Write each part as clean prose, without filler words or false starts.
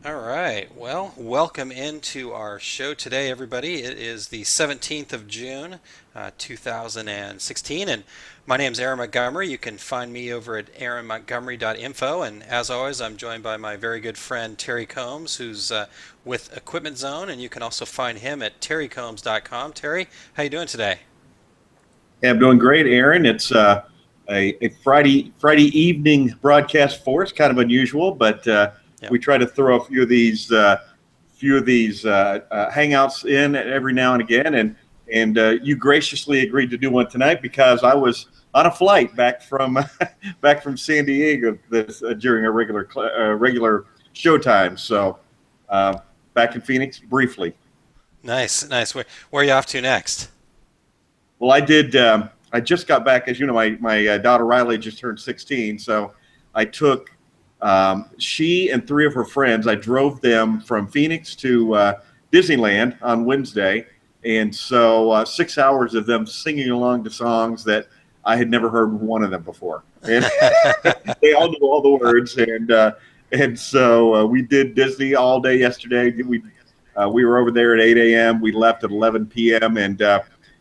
All right. Well, welcome into our show today, everybody. It is the 17th of June, 2016, and my name's Aaron Montgomery. You can find me over at aaronmontgomery.info, and as always, I'm joined by my very good friend Terry Combs, who's with Equipment Zone, and you can also find him at terrycombs.com. Terry, how you doing today? Yeah, I'm doing great, Aaron. It's a Friday evening broadcast for us, kind of unusual, but Yep. we try to throw a few of these hangouts in every now and again, and you graciously agreed to do one tonight because I was on a flight back from back from San Diego during a regular showtime. So uh, back in Phoenix briefly. Nice, nice. Where are you off to next? Well, I did. I just got back, as you know, my daughter Riley just turned 16, so I took she and three of her friends. I drove them from Phoenix to Disneyland on Wednesday, and so 6 hours of them singing along to songs that I had never heard one of them before, and they all knew all the words, and so we did Disney all day yesterday. We were over there at 8 a.m. We left at 11 p.m. and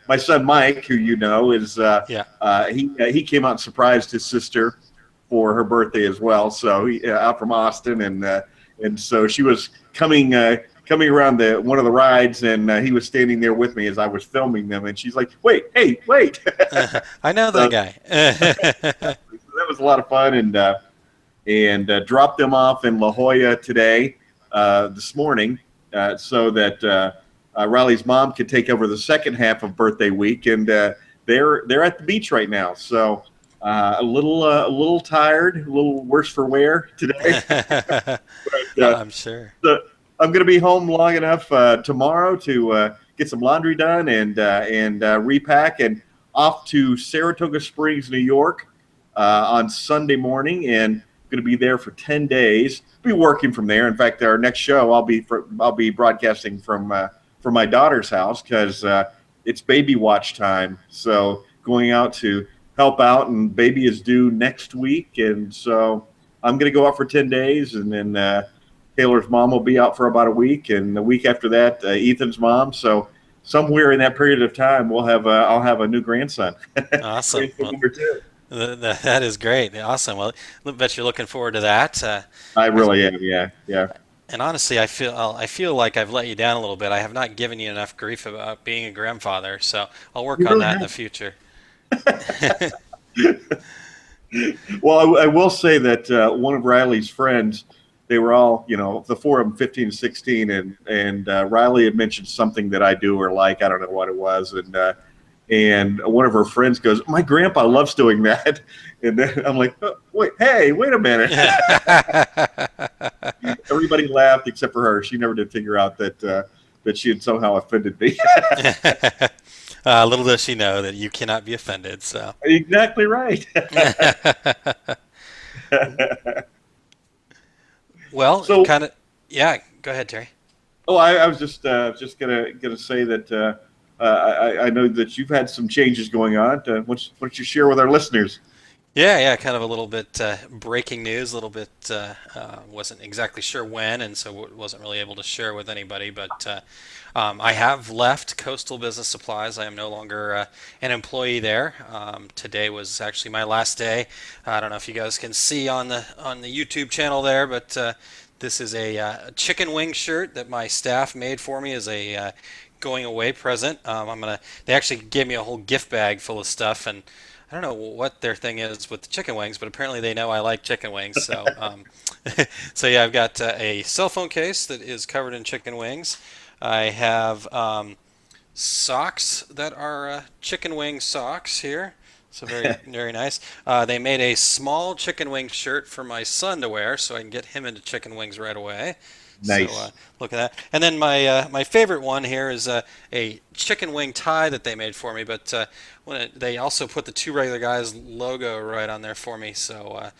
my son Mike, who you know, is Yeah. he came out and surprised his sister for her birthday as well. So he out from Austin, and so she was coming around the one of the rides, and he was standing there with me as I was filming them, and she's like, "Wait, hey, wait!" I know that So guy. that was a lot of fun, and dropped them off in La Jolla today, this morning, so that Riley's mom could take over the second half of birthday week, and they're at the beach right now. So a little tired, a little worse for wear today. But, I'm sure. so I'm going to be home long enough tomorrow to get some laundry done and repack and off to Saratoga Springs, New York, on Sunday morning, and going to be there for 10 days. Be working from there. In fact, our next show I'll be broadcasting from my daughter's house because it's baby watch time. So going out to help out, and baby is due next week, and so I'm going to go out for 10 days, and then Taylor's mom will be out for about a week, and the week after that, Ethan's mom. So somewhere in that period of time, I'll have a new grandson, Awesome. grandson Well, number two. that is great. Awesome. Well, I bet you're looking forward to that. I I, really am. Yeah, yeah. and honestly, I feel like I've let you down a little bit. I have not given you enough grief about being a grandfather, so I'll work You on really that in the have. future. Well, I will say that one of Riley's friends, they were all, the four of them, 15 and 16, and Riley had mentioned something that I do or like. I don't know what it was, and one of her friends goes, "My grandpa loves doing that," and then I'm like, oh, wait a minute." Everybody laughed except for her. She never did figure out that she had somehow offended me. Little does she know that you cannot be offended. So, Exactly right. well, So, kind of, yeah. Go ahead, Terry. I was just gonna say that I know that you've had some changes going on. Why don't you share with our listeners? Yeah, yeah, kind of a little bit breaking news, a little bit wasn't exactly sure when, and so wasn't really able to share with anybody. But I have left Coastal Business Supplies. I am no longer an employee there. Today was actually my last day. I don't know if you guys can see on the YouTube channel there, but this is a chicken wing shirt that my staff made for me as a going away present. They actually gave me a whole gift bag full of stuff, and I don't know what their thing is with the chicken wings, but apparently they know I like chicken wings. So, so yeah, I've got a cell phone case that is covered in chicken wings. I have socks that are chicken wing socks here. So very, very nice. They made a small chicken wing shirt for my son to wear, so I can get him into chicken wings right away. So Nice. look at that. And then my favorite one here is a chicken wing tie that they made for me. But they also put the Two Regular Guys logo right on there for me. So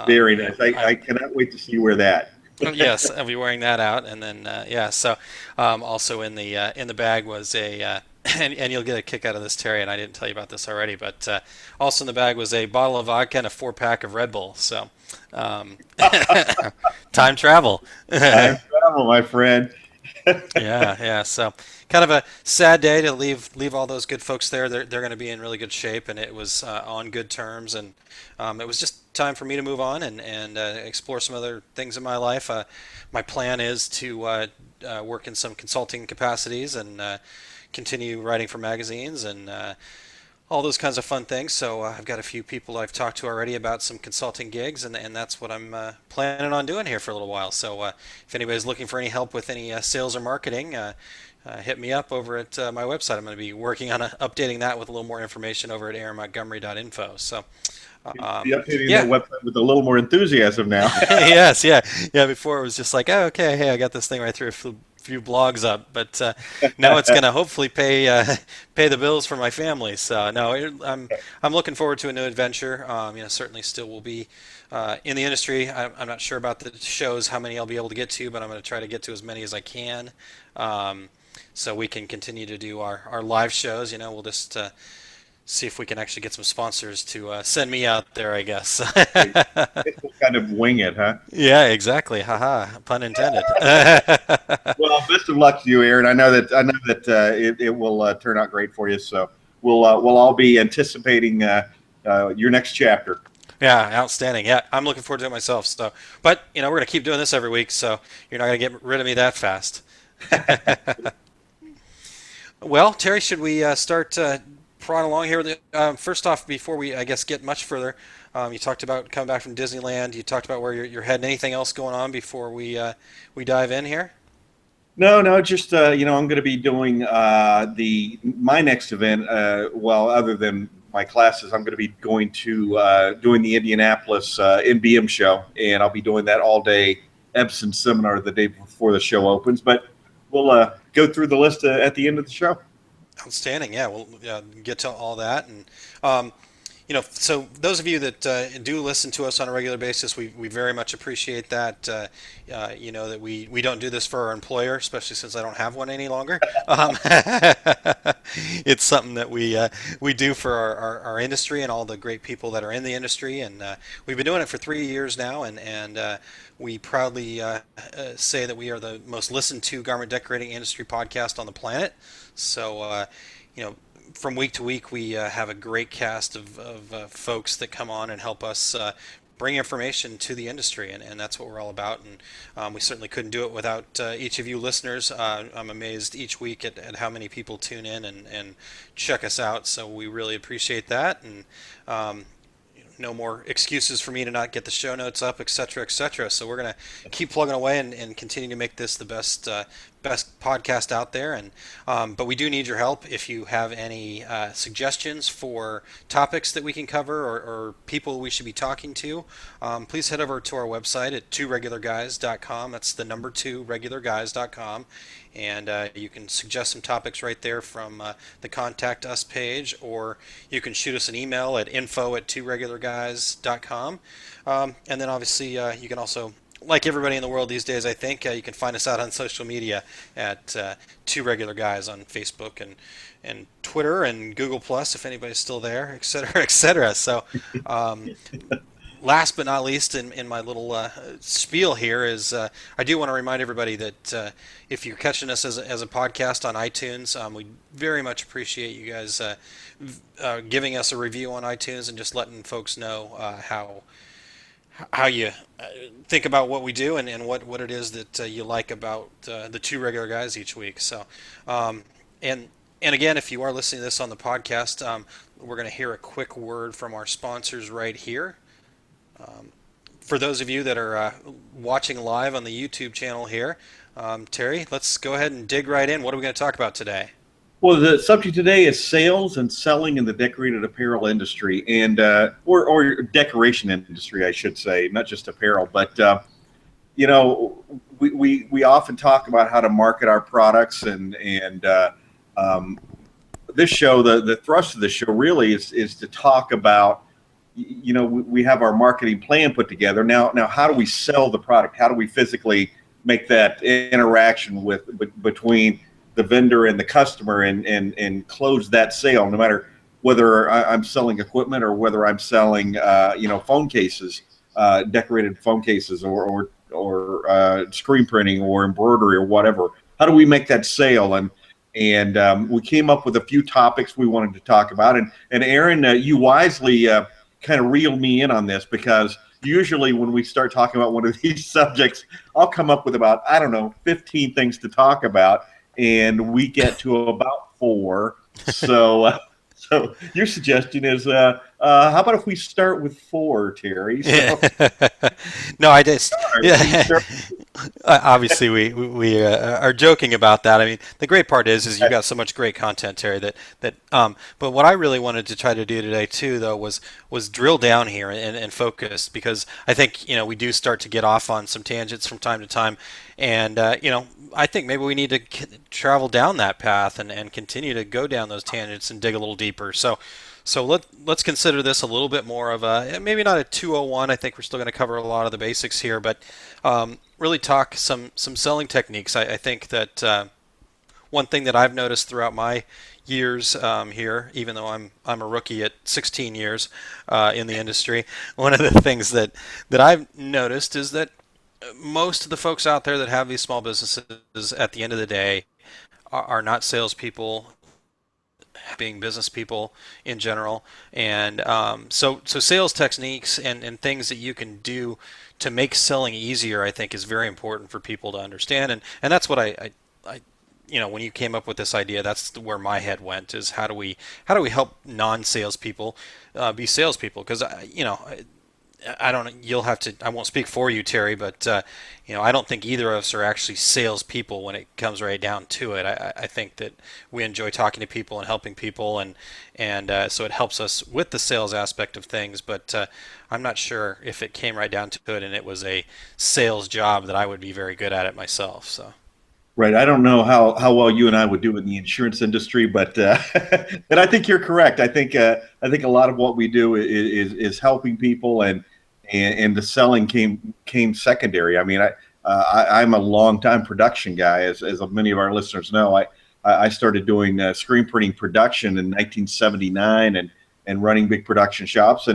Very nice. I I'm cannot wait to see you wear that. yes, I'll be wearing that out. And then yeah, so also in the bag was a and you'll get a kick out of this, Terry. And I didn't tell you about this already, but also in the bag was a bottle of vodka and a 4 pack of Red Bull. So um, time travel. Time trouble, my friend. Yeah, yeah. So kind of a sad day to leave all those good folks there. They're going to be in really good shape, and it was on good terms, and it was just time for me to move on and explore some other things in my life. My plan is to work in some consulting capacities and continue writing for magazines and all those kinds of fun things. So I've got a few people I've talked to already about some consulting gigs, and that's what I'm planning on doing here for a little while. So if anybody's looking for any help with any sales or marketing, hit me up over at my website. I'm going to be working on updating that with a little more information over at aaronmontgomery.info. So Be updating that yeah. website with a little more enthusiasm now. Yes, yeah, yeah. Before it was just like, oh, okay, hey, I got this thing right through a few blogs up, but now it's going to hopefully pay the bills for my family. So no, I'm looking forward to a new adventure. Certainly still will be in the industry. I'm not sure about the shows, how many I'll be able to get to, but I'm going to try to get to as many as I can, so we can continue to do our live shows. We'll just see if we can actually get some sponsors to send me out there, I guess. Just kind of wing it, huh? Yeah, exactly. Haha, pun intended. Well, best of luck to you, Aaron. I know that it will turn out great for you. So we'll all be anticipating your next chapter. Yeah, outstanding. Yeah, I'm looking forward to it myself. So, but we're gonna keep doing this every week, so you're not gonna get rid of me that fast. Well, Terry, should we start prodding along here? First off, before we, I guess, get much further, you talked about coming back from Disneyland. You talked about where you're heading. Anything else going on before we dive in here? No, no, just I'm going to be doing the my next event. Well, other than my classes, I'm going to be going to doing the Indianapolis NBM show, and I'll be doing that all day Epson seminar the day before the show opens. But we'll go through the list at the end of the show. Outstanding. Yeah, we'll get to all that. And, so those of you that do listen to us on a regular basis, we very much appreciate that. That we don't do this for our employer, especially since I don't have one any longer. It's something that we do for our industry and all the great people that are in the industry. And we've been doing it for 3 years now. And we proudly say that we are the most listened to garment decorating industry podcast on the planet. So, from week to week, we have a great cast of folks that come on and help us bring information to the industry, and that's what we're all about. And we certainly couldn't do it without each of you listeners. I'm amazed each week at how many people tune in and check us out, so we really appreciate that. And no more excuses for me to not get the show notes up, et cetera, et cetera. So we're going to keep plugging away and continue to make this the best podcast out there. And but we do need your help. If you have any suggestions for topics that we can cover or people we should be talking to, please head over to our website at tworegularguys.com. That's the number 2regularguys.com. And you can suggest some topics right there from the Contact Us page, or you can shoot us an email at info@tworegularguys.com. And then obviously you can also, like everybody in the world these days, I think, you can find us out on social media at Two Regular Guys on Facebook and Twitter and Google Plus, if anybody's still there, et cetera, et cetera. So last but not least, in my little spiel here is I do want to remind everybody that if you're catching us as a podcast on iTunes, we very much appreciate you guys giving us a review on iTunes and just letting folks know how you think about what we do and what it is that you like about the Two Regular Guys each week. So, and again, if you are listening to this on the podcast, we're going to hear a quick word from our sponsors right here. For those of you that are watching live on the YouTube channel here, Terry, let's go ahead and dig right in. What are we going to talk about today? Well, the subject today is sales and selling in the decorated apparel industry, and or decoration industry, I should say, not just apparel. But we often talk about how to market our products, and this show, the thrust of the show really is to talk about, we have our marketing plan put together. Now, how do we sell the product? How do we physically make that interaction between the vendor and the customer and close that sale, no matter whether I'm selling equipment or whether I'm selling phone cases, decorated phone cases, or screen printing or embroidery or whatever. How do we make that sale? And we came up with a few topics we wanted to talk about. And Aaron, you wisely kind of reeled me in on this, because usually when we start talking about one of these subjects, I'll come up with about, I don't know, 15 things to talk about, and we get to about 4. So your suggestion is, how about if we start with 4, Terry? So, No, I just we yeah. start, Obviously, we are joking about that. I mean, the great part is you've got so much great content, Terry. But what I really wanted to try to do today too, though, was drill down here and focus, because I think we do start to get off on some tangents from time to time, and I think maybe we need to travel down that path and continue to go down those tangents and dig a little deeper. So let's consider this a little bit more of a, maybe not a 201. I think we're still going to cover a lot of the basics here, but really talk some selling techniques. I think that one thing that I've noticed throughout my years here, even though I'm a rookie at 16 years in the industry, one of the things that I've noticed is that most of the folks out there that have these small businesses, at the end of the day, are not salespeople, being business people in general. And so sales techniques and things that you can do to make selling easier, I think, is very important for people to understand. And that's what I when you came up with this idea, that's where my head went, is how do we help non-salespeople be salespeople? Because I don't. You'll have to. I won't speak for you, Terry, but I don't think either of us are actually salespeople when it comes right down to it. I think that we enjoy talking to people and helping people, and so it helps us with the sales aspect of things. But I'm not sure if it came right down to it and it was a sales job that I would be very good at it myself. So. right. I don't know how well you and I would do in the insurance industry, but and I think you're correct. I think a lot of what we do is helping people, and the selling came secondary. I mean, I'm a long time production guy, as many of our listeners know. I started doing screen printing production in 1979, and running big production shops,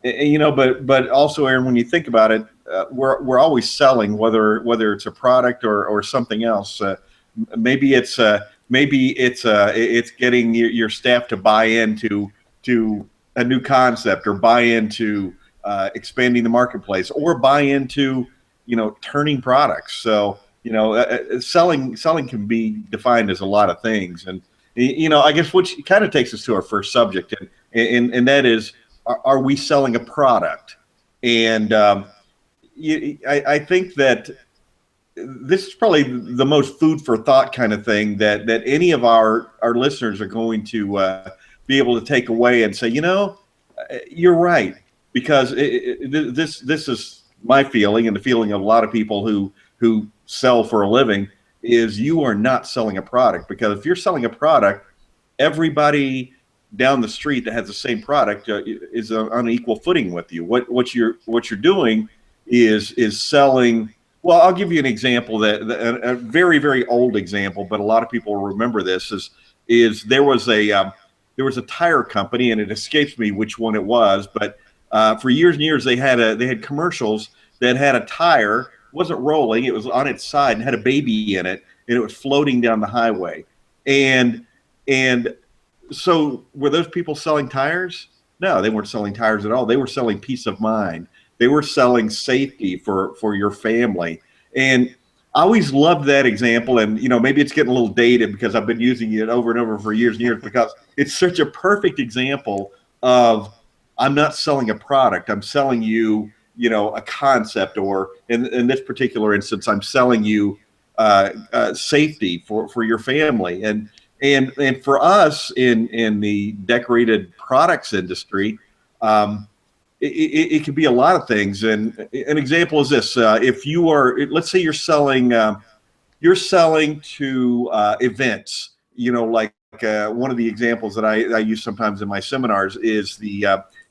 but also, Aaron, when you think about it, we're always selling, whether it's a product or something else. Maybe it's getting your staff to buy into a new concept, or buy into expanding the marketplace, or buy into turning products. So selling can be defined as a lot of things. And I guess, which kind of takes us to our first subject, and that is, are we selling a product? And I think that this is probably the most food for thought kind of thing that any of our listeners are going to be able to take away and say, you're right. Because this is my feeling, and the feeling of a lot of people who sell for a living, is you are not selling a product. Because if you're selling a product, everybody down the street that has the same product is on equal footing with you. What you're doing is selling. Well, I'll give you an example, a very, very old example, but a lot of people will remember this. Is there was a tire company, and it escapes me which one it was, but for years and years they had commercials that had a tire, wasn't rolling, it was on its side and had a baby in it, and it was floating down the highway. And so were those people selling tires? No, they weren't selling tires at all. They were selling peace of mind. They were selling safety for your family. And I always loved that example. And maybe it's getting a little dated because I've been using it over and over for years and years, because it's such a perfect example of, I'm not selling a product. I'm selling you, a concept, or in this particular instance, I'm selling you safety for your family. And for us in the decorated products industry, it could be a lot of things. And an example is this: if you are, let's say you're selling to events, like one of the examples that I use sometimes in my seminars is the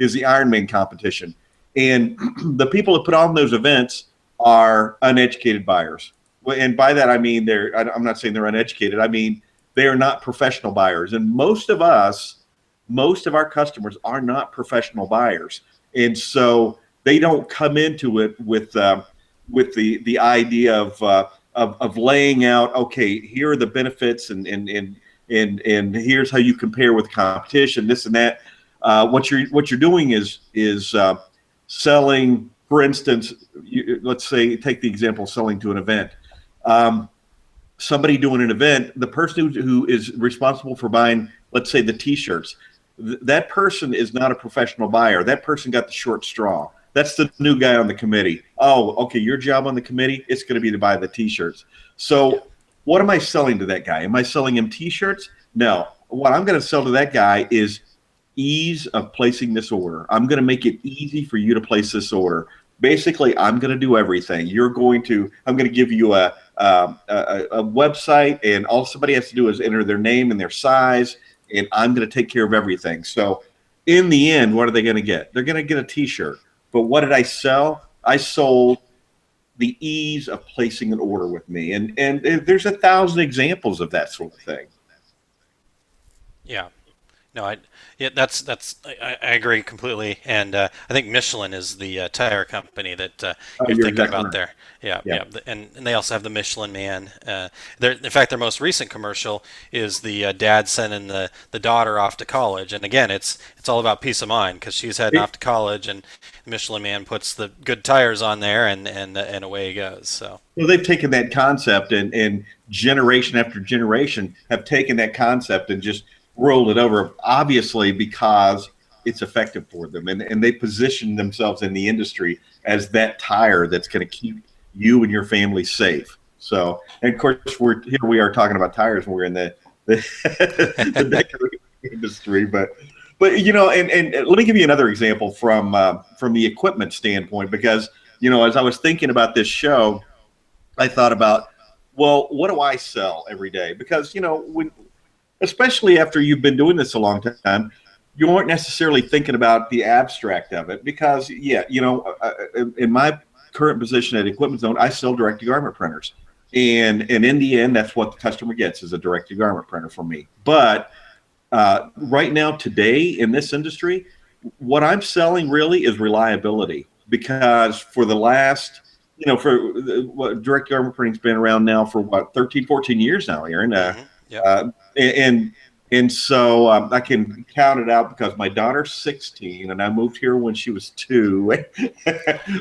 Ironman competition. And the people that put on those events are uneducated buyers. And by that, I mean, I'm not saying they're uneducated. I mean, they are not professional buyers. And most of our customers are not professional buyers. And so they don't come into it with the idea of laying out, okay, here are the benefits, and here's how you compare with competition, this and that. What you're doing is selling. For instance, let's say take the example of selling to an event. Um, Somebody doing an event, the person who is responsible for buying, let's say, the T-shirts, that person is not a professional buyer. That person got the short straw. That's the new guy on the committee. Oh, okay, your job on the committee, it's going to be to buy the T-shirts. Yeah. So what am I selling to that guy? Am I selling him T-shirts? No. What I'm going to sell to that guy is ease of placing this order. I'm going to make it easy for you to place this order. Basically, I'm going to do everything. I'm going to give you a website, and all somebody has to do is enter their name and their size, and I'm going to take care of everything. So, in the end, what are they going to get? They're going to get a T-shirt. But what did I sell? I sold the ease of placing an order with me, and there's 1,000 examples of that sort of thing. Yeah. No, yeah, I agree completely, and I think Michelin is the tire company that Oh, you're you're thinking exactly about right. there. Yeah, Yeah. yeah, and they also have the Michelin Man. In fact, their most recent commercial is the dad sending the daughter off to college, and again, it's all about peace of mind because she's heading off It, to college, and the Michelin Man puts the good tires on there, and away he goes. So well, they've taken that concept, and generation after generation have taken that concept and just rolled it over, obviously because it's effective for them. And they position themselves in the industry as that tire that's going to keep you and your family safe. So, and of course, here we are talking about tires when we're in the decorating industry. But and let me give you another example from the equipment standpoint, because as I was thinking about this show, I thought about, well, what do I sell every day? Because when, especially after you've been doing this a long time, you weren't necessarily thinking about the abstract of it. Because yeah, in my current position at Equipment Zone, I sell direct to garment printers, and in the end, that's what the customer gets, is a direct to garment printer from me. But right now, today in this industry, what I'm selling really is reliability, because for the last, what direct garment printing's been around now for what, 13, 14 years now, Aaron. yep, Uh, and and so I can count it out because my daughter's 16 and I moved here when she was 2. there you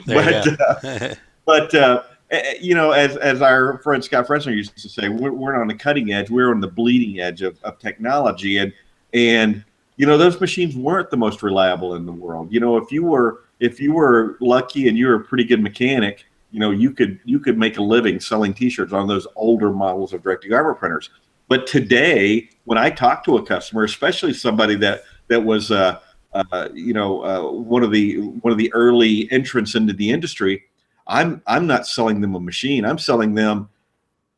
but go. but as our friend Scott Fresner used to say, we're on the cutting edge. We're on the bleeding edge of technology, and those machines weren't the most reliable in the world. If you were lucky and you were a pretty good mechanic, you could make a living selling T-shirts on those older models of direct to garment printers. But today, when I talk to a customer, especially somebody that was one of the early entrants into the industry, I'm not selling them a machine. I'm selling them,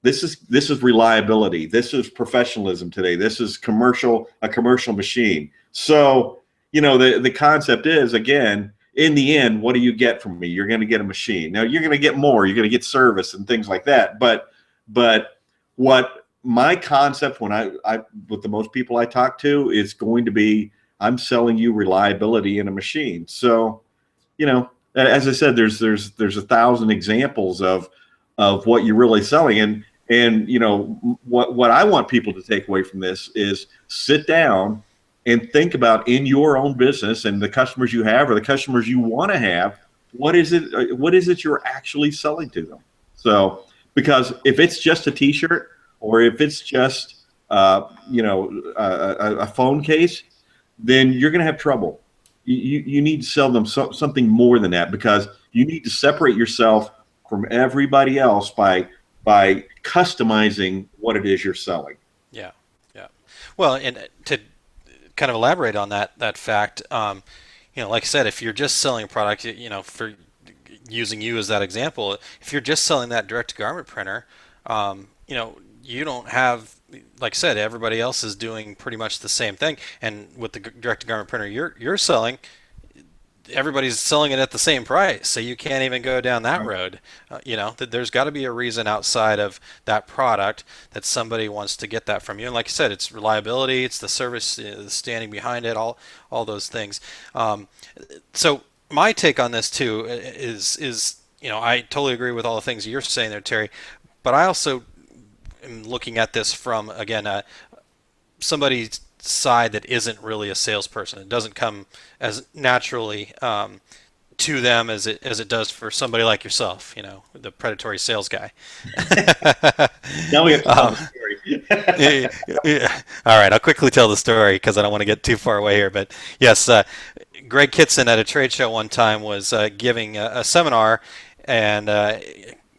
this is reliability. This is professionalism today. This is a commercial machine. So, the concept is, again, in the end, what do you get from me? You're going to get a machine. Now you're going to get more. You're going to get service and things like that. But what my concept, when I with the most people I talk to, is going to be, I'm selling you reliability in a machine. So, as I said, there's 1,000 examples of what you're really selling. And what I want people to take away from this is sit down and think about, in your own business and the customers you have or the customers you want to have, what is it you're actually selling to them. So, because if it's just a T-shirt, or if it's just a phone case, then you're going to have trouble. You need to sell them something more than that, because you need to separate yourself from everybody else by customizing what it is you're selling. Yeah, yeah. Well, and to kind of elaborate on that fact, like I said, if you're just selling a product, for using you as that example, if you're just selling that direct garment printer, you don't have, like I said, everybody else is doing pretty much the same thing, and with the direct garment printer you're selling, everybody's selling it at the same price, so you can't even go down that road. That there's got to be a reason outside of that product that somebody wants to get that from you. And like I said, it's reliability, it's the service, standing behind it, all those things. So my take on this too is I totally agree with all the things you're saying there, Terry. But I also am looking at this from, again, somebody's side that isn't really a salesperson. It doesn't come as naturally to them as it does for somebody like yourself, the predatory sales guy. Now we have to tell um, the story. yeah, yeah. All right, I'll quickly tell the story because I don't want to get too far away here. But yes, Greg Kitson at a trade show one time was giving a seminar, and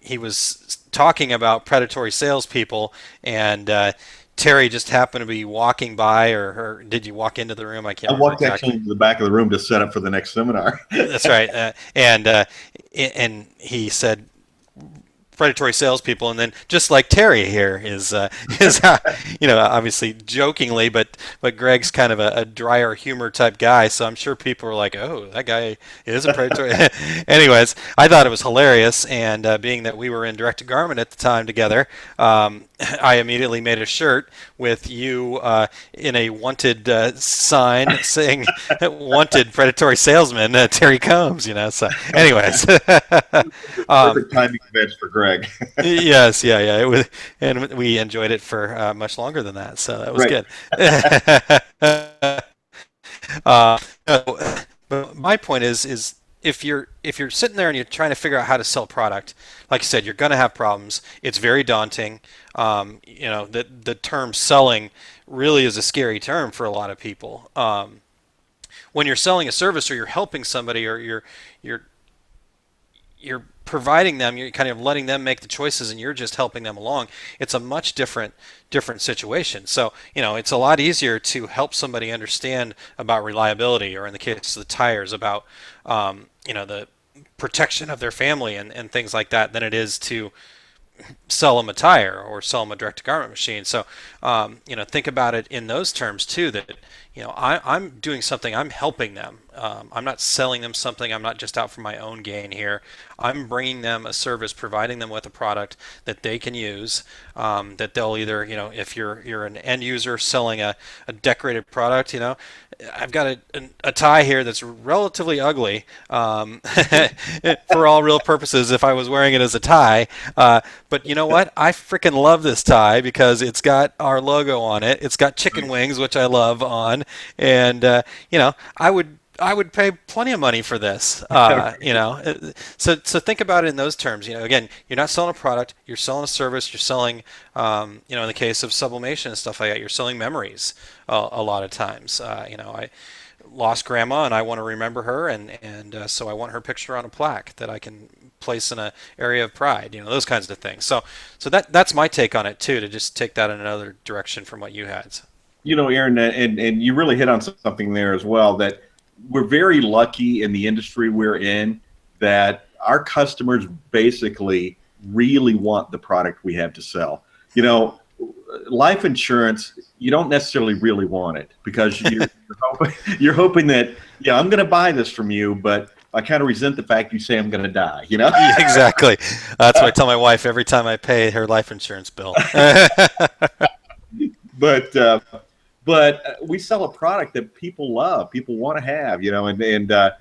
he was talking about predatory salespeople, and Terry just happened to be walking by, or did you walk into the room? I can't I remember walked actually exactly. into the back of the room to set up for the next seminar. That's right, and he said predatory salespeople, and then just like Terry here is obviously jokingly, but Greg's kind of a drier humor type guy, so I'm sure people were like, oh, that guy is a predatory. Anyways, I thought it was hilarious, and being that we were in Direct to Garment at the time together, I immediately made a shirt with you in a wanted sign saying "Wanted predatory salesman Terry Combs." So, anyways. um, Perfect timing events for Greg. Yes, yeah, yeah. It was, and we enjoyed it for much longer than that, so that was Right. good. But my point is if you're sitting there and you're trying to figure out how to sell a product, like I said, you're going to have problems. It's very daunting. The term selling really is a scary term for a lot of people. When you're selling a service or you're helping somebody or you're you're providing them, you're kind of letting them make the choices and you're just helping them along. It's a much different situation. So, it's a lot easier to help somebody understand about reliability, or in the case of the tires, about the protection of their family and things like that, than it is to sell them a tire or sell them a direct to garment machine. So, think about it in those terms too. That I'm doing something. I'm helping them. I'm not selling them something. I'm not just out for my own gain here. I'm bringing them a service, providing them with a product that they can use. That they'll either, if you're an end user selling a decorated product, I've got a tie here that's relatively ugly for all real purposes if I was wearing it as a tie. But you know what? I freaking love this tie because it's got our logo on it. It's got chicken wings, which I love on, and I would pay plenty of money for this. So think about it in those terms. Again, you're not selling a product, you're selling a service. You're selling, in the case of sublimation and stuff like that, you're selling memories a lot of times. I lost grandma and I want to remember her, and so I want her picture on a plaque that I can place in an area of pride. Those kinds of things. So that's my take on it too. To just take that in another direction from what you had. Aaron, and you really hit on something there as well, that we're very lucky in the industry we're in that our customers basically really want the product we have to sell. Life insurance, you don't necessarily really want it because you're hoping that, yeah, I'm going to buy this from you, but I kind of resent the fact you say I'm going to die. Yeah, exactly. That's what I tell my wife every time I pay her life insurance bill. But we sell a product that people love, people want to have, and I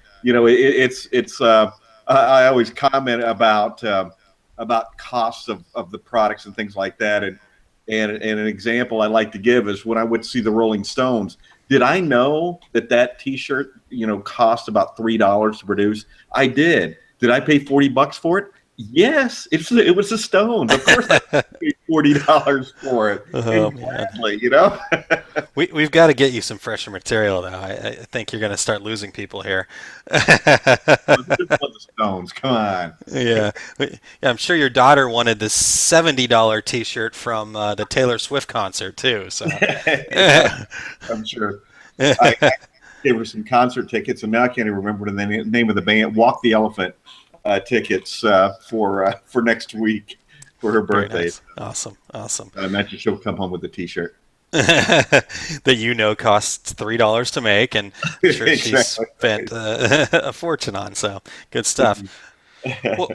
always comment about costs of the products and things like that, and an example I like to give is when I went to see the Rolling Stones. Did I know that T-shirt cost about $3 to produce? I did. Did I pay $40 for it? Yes, it was the Stones. Of course, I paid $40 for it. Oh, And man. gladly. We've got to get you some fresher material, though. I think you're going to start losing people here. Who doesn't want the Stones? Come on. Yeah. Yeah, I'm sure your daughter wanted this $70 T-shirt from the Taylor Swift concert too. So, Yeah, I'm sure. I gave her some concert tickets, and now I can't even remember the name of the band. Walk the Elephant tickets for next week for her very birthday. nice. Awesome. Awesome. I imagine she'll come home with a T-shirt. That costs $3 to make, and I'm sure she's Exactly. spent a fortune on. So, good stuff. Well,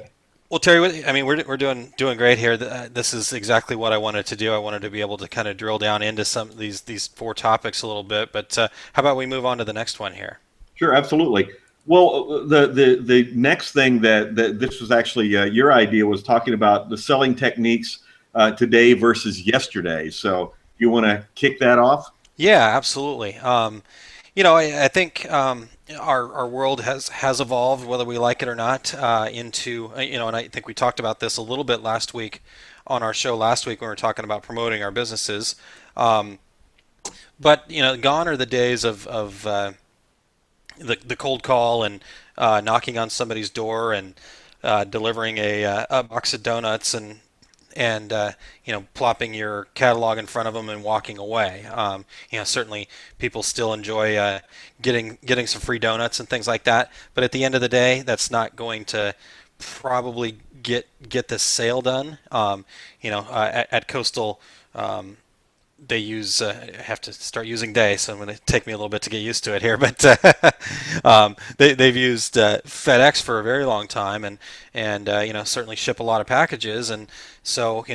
well, Terry, I mean, we're doing great here. This is exactly what I wanted to do. I wanted to be able to kind of drill down into some of these four topics a little bit. But how about we move on to the next one here? Sure, absolutely. Well, the next thing that this was actually your idea was talking about the selling techniques today versus yesterday. So you want to kick that off? Yeah, absolutely. I think our world has evolved, whether we like it or not, into and I think we talked about this a little bit last week on our show last week when we were talking about promoting our businesses. Um, but gone are the days of the cold call and knocking on somebody's door and delivering a box of donuts and plopping your catalog in front of them and walking away. Certainly people still enjoy getting some free donuts and things like that. But at the end of the day, that's not going to probably get this sale done. At Coastal. They use I have to start using they, so I'm going to take me a little bit to get used to it here. But they've used FedEx for a very long time, and certainly ship a lot of packages, and so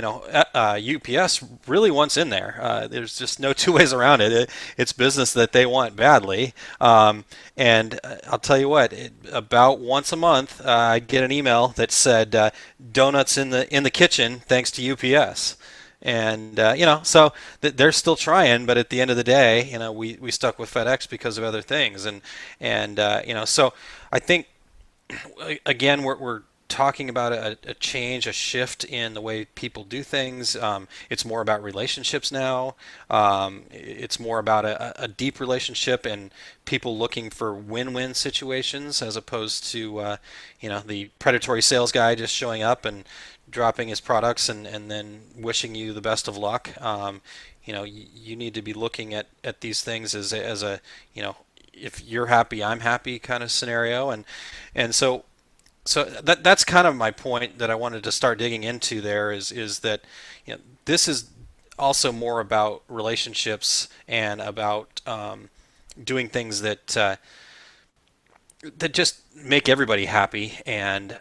UPS really wants in there. There's just no two ways around it. It's business that they want badly, and I'll tell you what. About once a month, I get an email that said donuts in the kitchen thanks to UPS. And so they're still trying, but at the end of the day, we stuck with FedEx because of other things, and so I think again we're talking about a change, a shift in the way people do things. It's more about relationships now. It's more about a deep relationship and people looking for win-win situations as opposed to the predatory sales guy just showing up and dropping his products and then wishing you the best of luck. You need to be looking at these things as a if you're happy, I'm happy kind of scenario, and so that's kind of my point that I wanted to start digging into there is that this is also more about relationships and about doing things that just make everybody happy and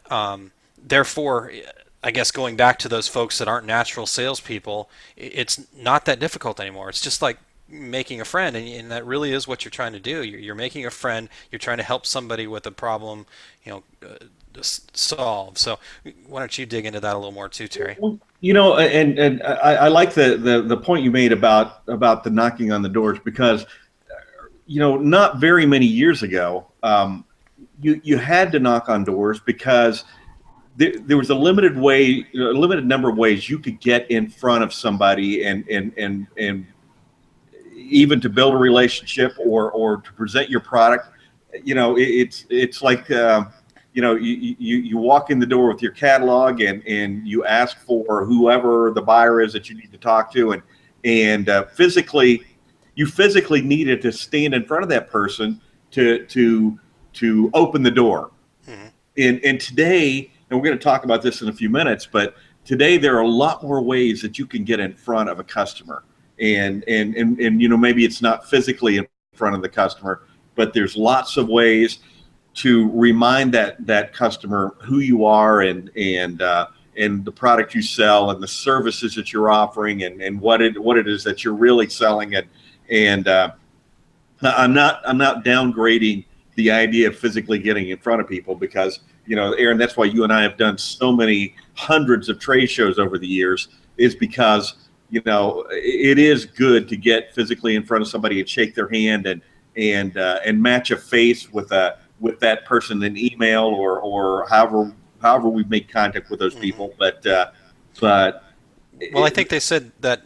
therefore I guess going back to those folks that aren't natural salespeople, it's not that difficult anymore. It's just like making a friend, and that really is what you're trying to do. You're making a friend. You're trying to help somebody with a problem, solve. So why don't you dig into that a little more too, Terry? Well, and I like the point you made about the knocking on the doors because not very many years ago, you had to knock on doors because there was a limited number of ways you could get in front of somebody and even to build a relationship or to present your product. It's like you walk in the door with your catalog and you ask for whoever the buyer is that you need to talk to, and you physically needed to stand in front of that person to open the door. Mm-hmm. And today, and we're going to talk about this in a few minutes, but today there are a lot more ways that you can get in front of a customer. And maybe it's not physically in front of the customer, but there's lots of ways to remind that customer who you are and the product you sell and the services that you're offering and what it is that you're really selling. And I'm not downgrading the idea of physically getting in front of people because Aaron, that's why you and I have done so many hundreds of trade shows over the years, is because it is good to get physically in front of somebody and shake their hand and match a face with that person in email or however we make contact with those people. Mm-hmm. But well, I think they said that.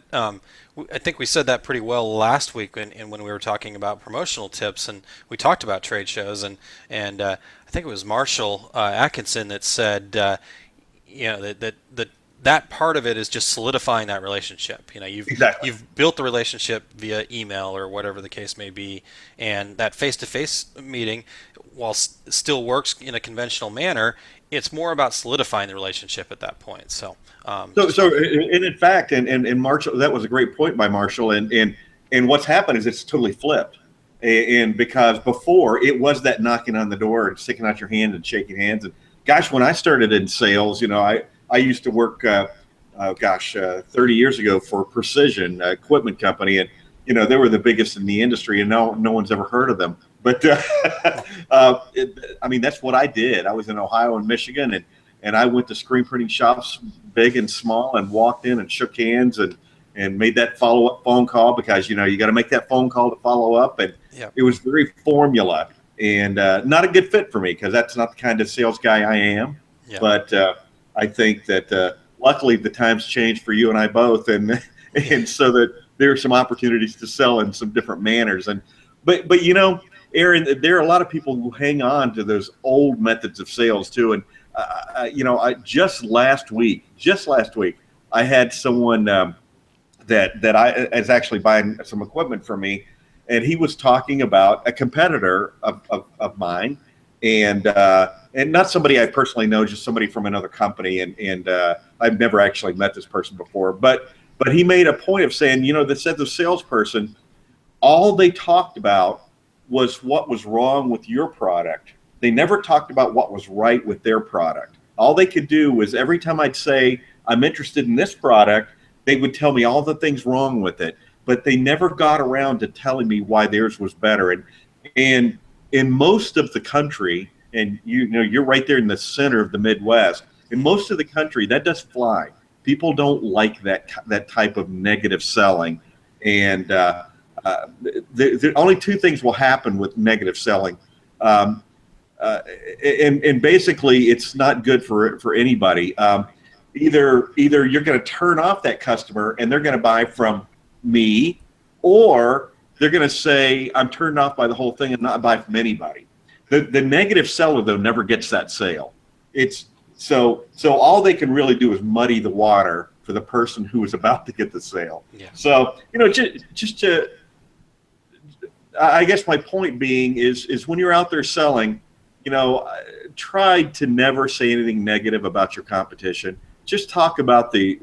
I think we said that pretty well last week when we were talking about promotional tips, and we talked about trade shows, and I think it was Marshall Atkinson that said, that part of it is just solidifying that relationship. You've built the relationship via email or whatever the case may be, and that face-to-face meeting, while still works in a conventional manner, it's more about solidifying the relationship at that point. So in fact, and Marshall, that was a great point by Marshall, and what's happened is it's totally flipped. And because before it was that knocking on the door and sticking out your hand and shaking hands, and gosh, when I started in sales, I used to work 30 years ago for Precision Equipment Company, and they were the biggest in the industry, and no one's ever heard of them. But I mean, that's what I did. I was in Ohio and Michigan, and I went to screen printing shops, big and small, and walked in and shook hands and made that follow up phone call, because you got to make that phone call to follow up, and Yep. it was very formula and not a good fit for me, because that's not the kind of sales guy I am. Yep. But I think that luckily the times changed for you and I both, and and so that there are some opportunities to sell in some different manners. And but Aaron, there are a lot of people who hang on to those old methods of sales too. And I just last week, I had someone that I is actually buying some equipment from me, and he was talking about a competitor of mine, and not somebody I personally know, just somebody from another company, and I've never actually met this person before, but he made a point of saying, that said the salesperson, all they talked about was what was wrong with your product. They never talked about what was right with their product. All they could do was, every time I'd say, I'm interested in this product, they would tell me all the things wrong with it, but they never got around to telling me why theirs was better. And in most of the country, and you're right there in the center of the Midwest, in most of the country, that does fly. People don't like that type of negative selling, and the only two things will happen with negative selling, and basically it's not good for anybody. Either you're going to turn off that customer and they're going to buy from me, or they're going to say, I'm turned off by the whole thing and not buy from anybody. The negative seller, though, never gets that sale. It's so all they can really do is muddy the water for the person who is about to get the sale. Yeah. So just to, I guess my point being is when you're out there selling, try to never say anything negative about your competition. Just talk about the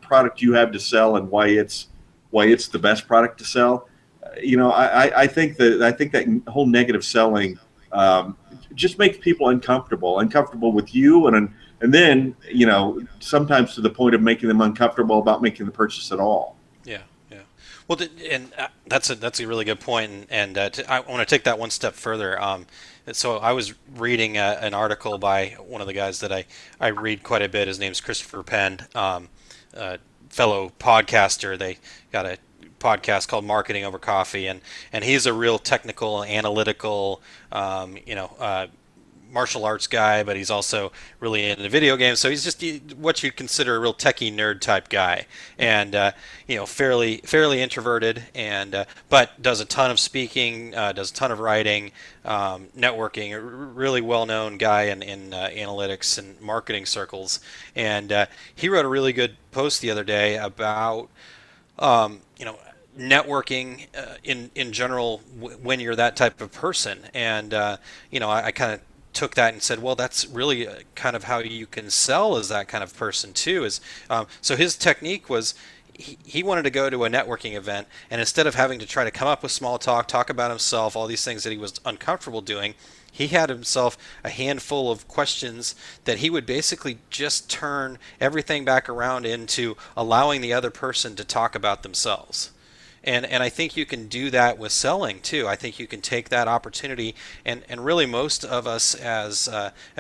product you have to sell and why it's the best product to sell. I think that whole negative selling just makes people uncomfortable with you, and then sometimes to the point of making them uncomfortable about making the purchase at all. Yeah, yeah. Well, that's a really good point, and I want to take that one step further. So I was reading an article by one of the guys that I read quite a bit. His name's Christopher Penn, fellow podcaster. They got a podcast called Marketing Over Coffee, and he's a real technical, analytical, martial arts guy, but he's also really into video games. So he's just what you'd consider a real techie nerd type guy, and fairly introverted, and but does a ton of speaking, does a ton of writing, networking. A really well-known guy in analytics and marketing circles, and he wrote a really good post the other day about networking in general when you're that type of person, and I kind of took that and said, well, that's really kind of how you can sell as that kind of person too. So his technique was, he wanted to go to a networking event, and instead of having to try to come up with small talk about himself, all these things that he was uncomfortable doing, he had himself a handful of questions that he would basically just turn everything back around into allowing the other person to talk about themselves. And I think you can do that with selling too. I think you can take that opportunity, and really most of us as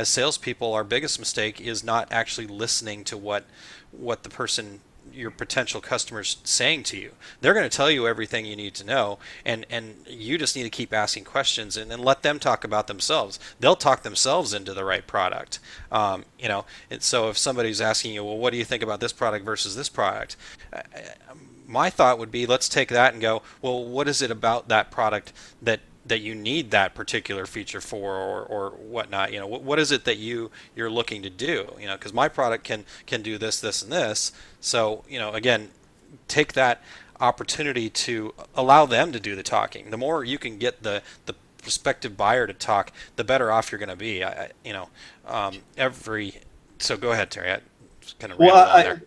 salespeople, our biggest mistake is not actually listening to what the person, your potential customer's saying to you. They're going to tell you everything you need to know, and you just need to keep asking questions and let them talk about themselves. They'll talk themselves into the right product. And so if somebody's asking you, well, what do you think about this product versus this product? My thought would be, let's take that and go, well, what is it about that product that you need that particular feature for, or whatnot? What is it that you're looking to do? Because my product can do this, and this. So, again, take that opportunity to allow them to do the talking. The more you can get the prospective buyer to talk, the better off you're going to be. So go ahead, Terry. I just kind of rambled on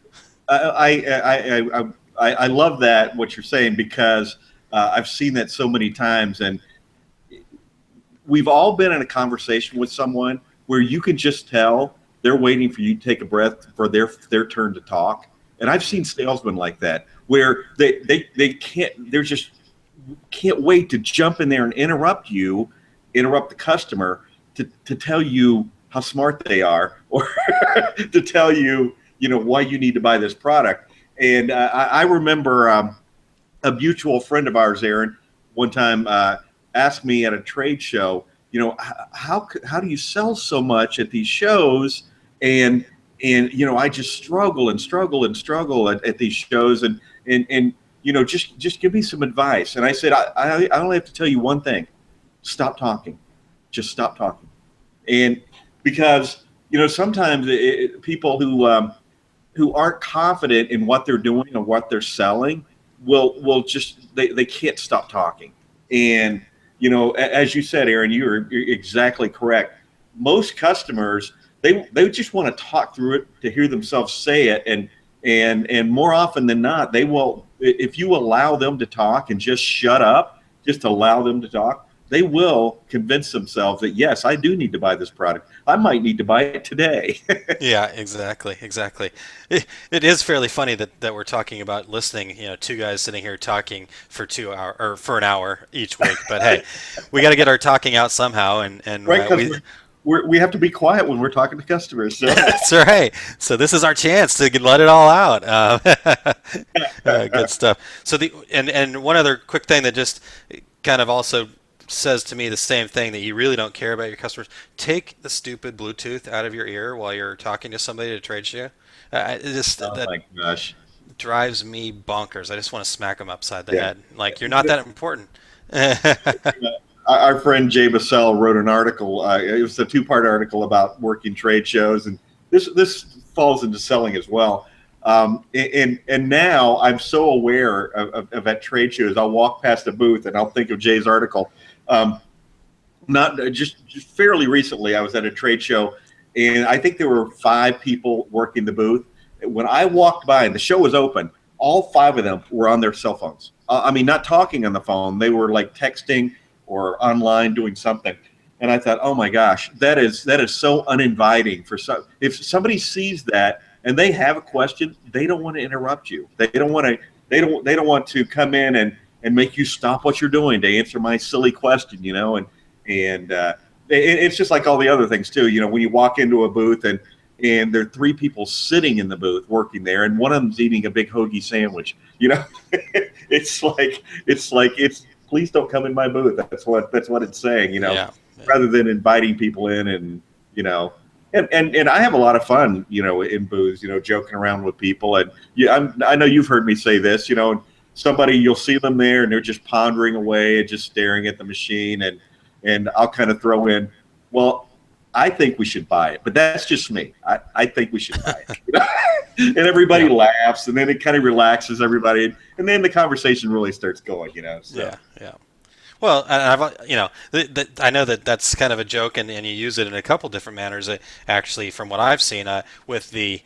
there. I love that, what you're saying, because I've seen that so many times, and we've all been in a conversation with someone where you can just tell they're waiting for you to take a breath for their turn to talk. And I've seen salesmen like that, where they can't, they're just can't wait to jump in there and interrupt the customer to tell you how smart they are, or to tell you, why you need to buy this product. And I remember a mutual friend of ours, Aaron, one time asked me at a trade show, how do you sell so much at these shows? And I just struggle and struggle and struggle at these shows, and just give me some advice. And I said, I only have to tell you one thing: stop talking. Just stop talking. And because sometimes people who aren't confident in what they're doing or what they're selling will just they can't stop talking. And as you said, Aaron, you're exactly correct. Most customers, they just want to talk through it to hear themselves say it, and more often than not, they will, if you allow them to talk and just shut up, just allow them to talk, they will convince themselves that, yes, I do need to buy this product. I might need to buy it today. Yeah, exactly, exactly. It is fairly funny that we're talking about listening. Two guys sitting here talking for 2 hour or for an hour each week. But hey, we got to get our talking out somehow, and Right, because we have to be quiet when we're talking to customers. So. That's right. So this is our chance to let it all out. Good stuff. So and one other quick thing that just kind of also says to me the same thing, that you really don't care about your customers. Take the stupid Bluetooth out of your ear while you're talking to somebody at a trade show. Oh my gosh, drives me bonkers. I just want to smack them upside the yeah. head. Like, you're not that important. Our friend Jay Bassell wrote an article. It was a two-part article about working trade shows, and this falls into selling as well. And now I'm so aware of at trade shows. I'll walk past a booth and I'll think of Jay's article. Not just fairly recently, I was at a trade show, and I think there were 5 people working the booth. When I walked by and the show was open, all 5 of them were on their cell phones. I mean, not talking on the phone. They were like texting or online doing something. And I thought, oh my gosh, that is so uninviting for if somebody sees that and they have a question, they don't want to interrupt you. They don't want to come in and make you stop what you're doing to answer my silly question, and it's just like all the other things too. When you walk into a booth and there are 3 people sitting in the booth working there, and one of them's eating a big hoagie sandwich. It's like please don't come in my booth. That's what it's saying. Yeah. Rather than inviting people in, and and I have a lot of fun, in booths, joking around with people. And I know you've heard me say this, somebody, you'll see them there and they're just pondering away and just staring at the machine, and I'll kind of throw in, well, I think we should buy it, but that's just me. I think we should buy it. And everybody laughs, and then it kind of relaxes everybody, and then the conversation really starts going. So. Yeah. Well, and I know that that's kind of a joke, and you use it in a couple different manners. Actually, from what I've seen, with the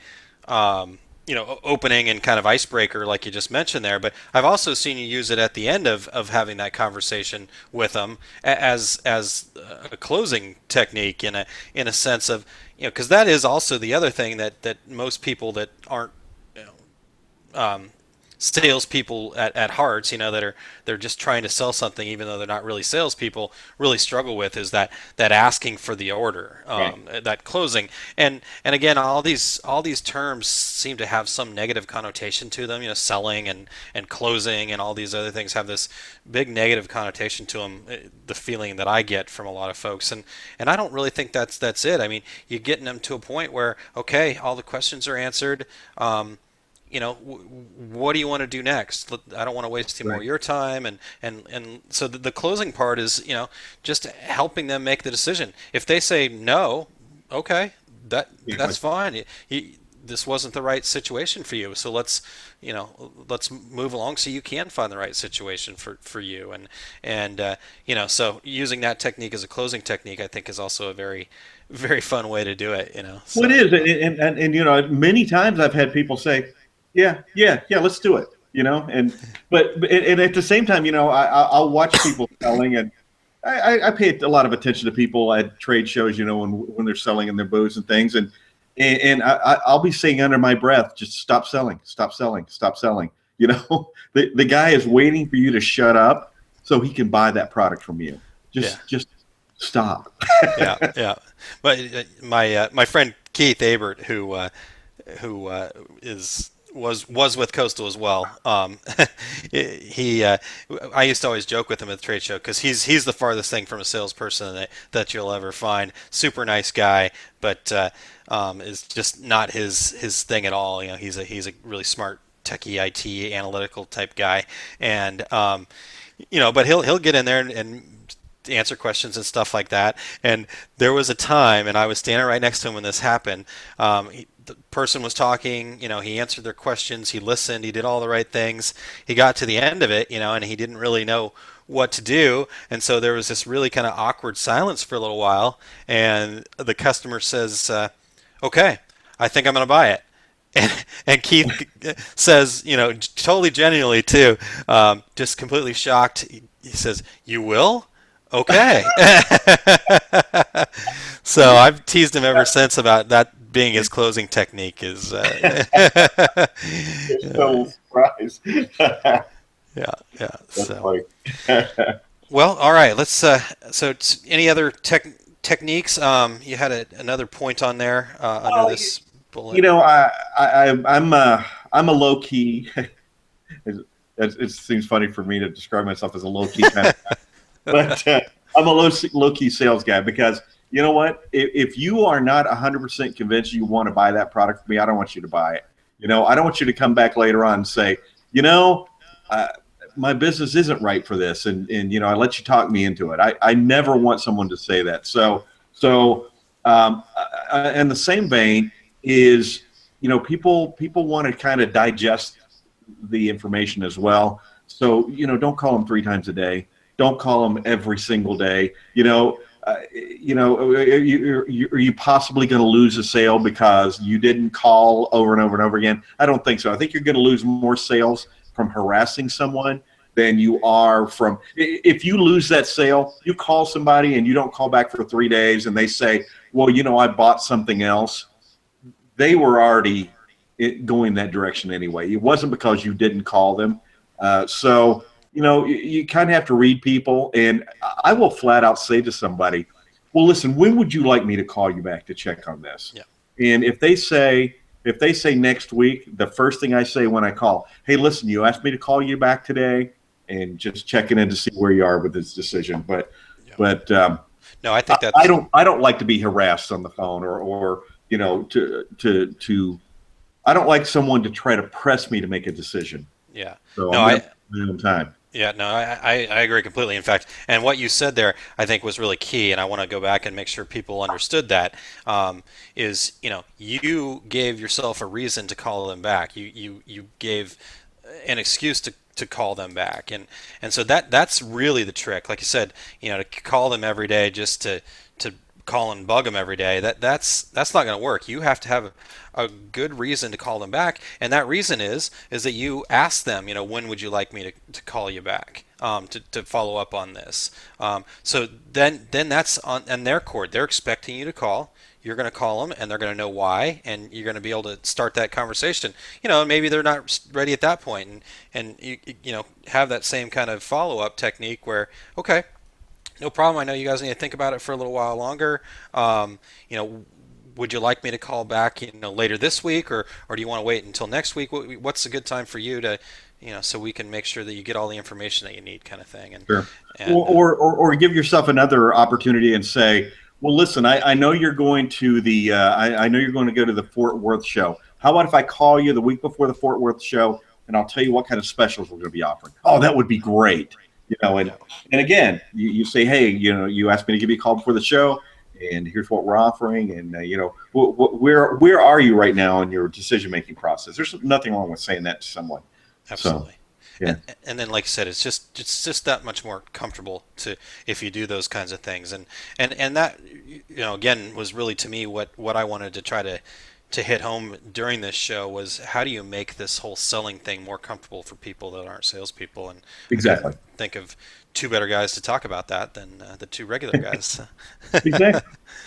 opening and kind of icebreaker, like you just mentioned there. But I've also seen you use it at the end of having that conversation with them as a closing technique, in a sense of, because that is also the other thing that most people that aren't salespeople at hearts, they're just trying to sell something, even though they're not really salespeople, really struggle with, is that asking for the order, Right. that closing, and again, all these terms seem to have some negative connotation to them. Selling and closing and all these other things have this big negative connotation to them. The feeling that I get from a lot of folks, and I don't really think that's it. I mean, you're getting them to a point where, okay, all the questions are answered. What do you want to do next? I don't want to waste any more of your time. And so the closing part is, just helping them make the decision. If they say no, okay, that's fine. This wasn't the right situation for you. So let's move along so you can find the right situation for you. And so using that technique as a closing technique, I think, is also a very, very fun way to do it. So. Well, it is, and many times I've had people say, yeah, let's do it, but at the same time, I'll watch people selling, and I pay a lot of attention to people at trade shows, when they're selling in their booths and things, and I'll be saying under my breath, just stop selling, stop selling, stop selling. The guy is waiting for you to shut up so he can buy that product from you. Yeah. Just stop. Yeah. Yeah. But my friend Keith Abert, who is was with Coastal as well. He I used to always joke with him at the trade show because he's the farthest thing from a salesperson that you'll ever find. Super nice guy, but is just not his thing at all. You know, he's a really smart techie IT analytical type guy, and but he'll get in there and answer questions and stuff like that. And there was a time, and I was standing right next to him when this happened. The person was talking, he answered their questions, he listened, he did all the right things. He got to the end of it, and he didn't really know what to do. And so there was this really kind of awkward silence for a little while. And the customer says, okay, I think I'm going to buy it. And Keith says, totally genuinely too, just completely shocked. He says, "You will?" Okay. So I've teased him ever since about that being his closing technique is So surprised. yeah, yeah. That's So funny. well, all right, let's any other techniques? You had another point on there under Well, this you bullet. know, I'm a low key. It seems funny for me to describe myself as a low key kind of guy, but I'm a low key sales guy because you know what? If you are not 100% convinced you want to buy that product from me, I don't want you to buy it. I don't want you to come back later on and say, you know, uh, my business isn't right for this, and I let you talk me into it. I never want someone to say that. In the same vein is, people want to kind of digest the information as well. So, don't call them 3 times a day. Don't call them every single day. Are you possibly going to lose a sale because you didn't call over and over and over again? I don't think so. I think you're going to lose more sales from harassing someone than you are from, if you lose that sale, you call somebody and you don't call back for 3 days and they say, well, I bought something else. They were already going that direction anyway. It wasn't because you didn't call them. You kind of have to read people, and I will flat out say to somebody, well, listen, when would you like me to call you back to check on this? Yeah. And if they say next week, the first thing I say when I call, hey, listen, you asked me to call you back today, and just checking in to see where you are with this decision. But Yeah. but No, I think that's I don't like to be harassed on the phone or to I don't like someone to try to press me to make a decision. yeah. So No, I'm going to my own time. Yeah, no, I agree completely. In fact, and what you said there, I think was really key, and I want to go back and make sure people understood that. Is you gave yourself a reason to call them back. You gave an excuse to call them back, and so that's really the trick. Like you said, to call them every day just to call and bug them every day. That's not going to work. You have to have a good reason to call them back, and that reason is that you ask them, when would you like me to call you back, to follow up on this. So then that's on their court. They're expecting you to call. You're going to call them, and they're going to know why, and you're going to be able to start that conversation. Maybe they're not ready at that point, and you have that same kind of follow up technique where, okay, no problem. I know you guys need to think about it for a little while longer. Would you like me to call back, later this week, or do you want to wait until next week? What's a good time for you to, so we can make sure that you get all the information that you need, kind of thing. And, Sure. and Or give yourself another opportunity and say, well, listen, I know you're going to I know you're going to go to the Fort Worth show. How about if I call you the week before the Fort Worth show and I'll tell you what kind of specials we're going to be offering? Oh, that would be great. And again, you say, hey, you asked me to give you a call before the show, and here's what we're offering, and where are you right now in your decision making process? There's nothing wrong with saying that to someone. absolutely. So, yeah, And then, like I said, it's just that much more comfortable to if you do those kinds of things, and that again was really to me what I wanted to try to hit home during this show was how do you make this whole selling thing more comfortable for people that aren't salespeople, and I exactly, couldn't think of two better guys to talk about that than the two regular guys. exactly.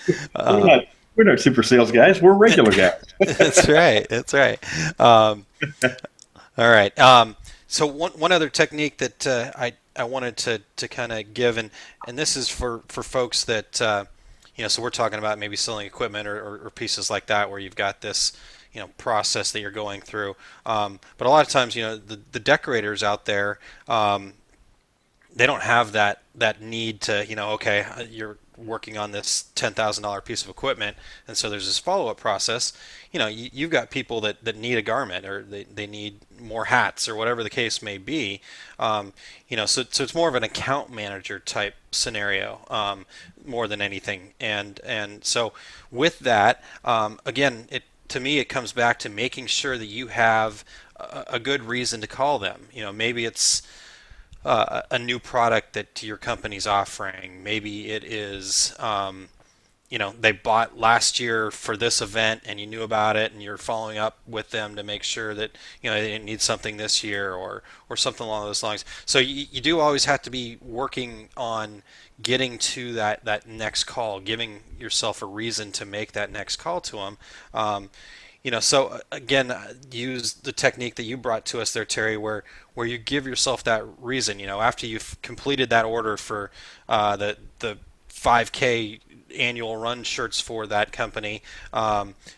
We're um, not we're not super sales guys. We're regular guys. that's right. That's right. All right. So one other technique that I wanted to kind of give, and this is for folks that so we're talking about maybe selling equipment or pieces like that where you've got this process that you're going through. But a lot of times, the decorators out there, they don't have that need to, okay, you're working on this $10,000 piece of equipment, and so there's this follow-up process. You've got people that need a garment, or they need more hats, or whatever the case may be. So it's more of an account manager type scenario, more than anything. And so with that, again, to me it comes back to making sure that you have a good reason to call them. Maybe it's a new product that your company's offering. Maybe it is, they bought last year for this event and you knew about it and you're following up with them to make sure that, they didn't need something this year or something along those lines. So you do always have to be working on getting to that next call, giving yourself a reason to make that next call to them. So again, use the technique that you brought to us there, Terry, where you give yourself that reason. After you've completed that order for the 5K annual run shirts for that company,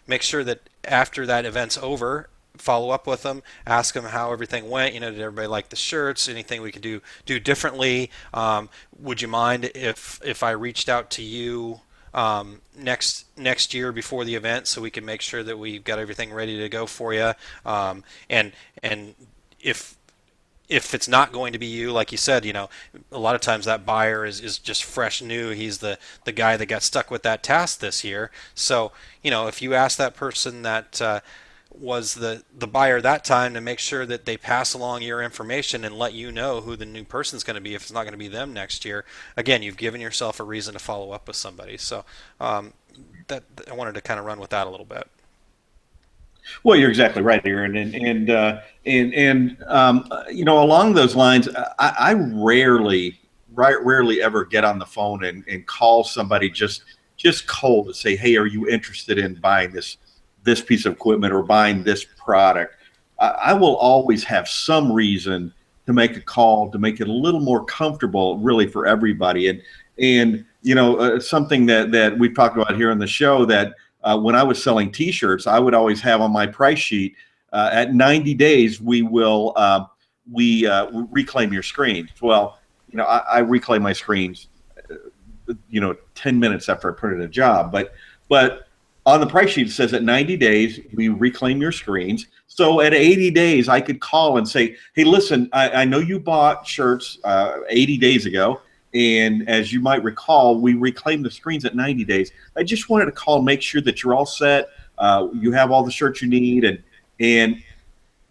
make sure that after that event's over, follow up with them, ask them how everything went. Did everybody like the shirts? Anything we could do differently? Would you mind if I reached out to you next year before the event, so we can make sure that we've got everything ready to go for you? And if it's not going to be you, like you said, a lot of times that buyer is just fresh new. He's the guy that got stuck with that task this year. So if you ask that person that was the buyer that time to make sure that they pass along your information and let you know who the new person's going to be, if it's not going to be them next year, again, you've given yourself a reason to follow up with somebody. So that I wanted to kind of run with that a little bit. Well, you're exactly right, Aaron, along those lines, I rarely ever get on the phone and call somebody just cold to say, hey, are you interested in buying this piece of equipment or buying this product? I will always have some reason to make a call to make it a little more comfortable, really, for everybody. Something that we've talked about here on the show, that when I was selling T-shirts, I would always have on my price sheet, at 90 days, we will reclaim your screens. Well, I reclaim my screens, 10 minutes after I printed a job, but on the price sheet, it says at 90 days, we reclaim your screens. So at 80 days, I could call and say, hey, listen, I know you bought shirts 80 days ago. And as you might recall, we reclaimed the screens at 90 days. I just wanted to call and make sure that you're all set. You have all the shirts you need. And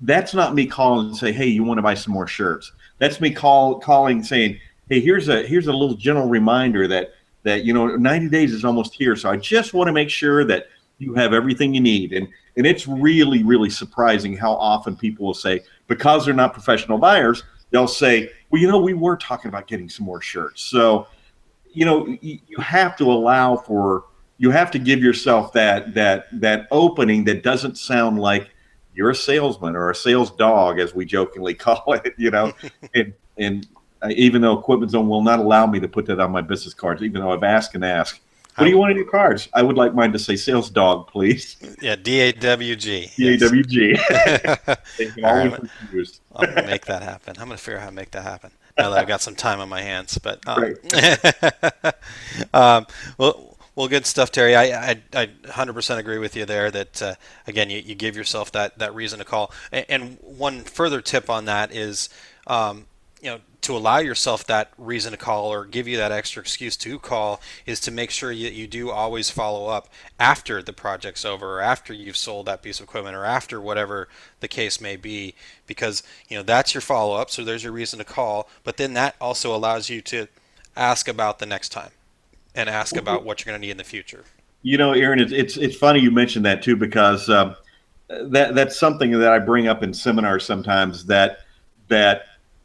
that's not me calling and say, hey, you want to buy some more shirts. That's me calling saying, hey, here's a little general reminder that 90 days is almost here. So I just want to make sure that you have everything you need. And it's really, really surprising how often people will say, because they're not professional buyers, they'll say, well, we were talking about getting some more shirts. So, you have to you have to give yourself that opening that doesn't sound like you're a salesman or a sales dog, as we jokingly call it, and even though Equipment Zone will not allow me to put that on my business cards, even though I've asked and asked. What do you want in your cards? I would like mine to say sales dog, please. Yeah, DAWG. DAWG. All right, I'm going to make that happen. I'm going to figure out how to make that happen now that I've got some time on my hands. But well, good stuff, Terry. I 100% agree with you there that, again, you give yourself that reason to call. And one further tip on that is, to allow yourself that reason to call or give you that extra excuse to call is to make sure you do always follow up after the project's over or after you've sold that piece of equipment or after whatever the case may be, because that's your follow-up, so there's your reason to call, but then that also allows you to ask about the next time and ask about what you're going to need in the future. Aaron, it's funny you mentioned that too, because that's something that I bring up in seminars sometimes, that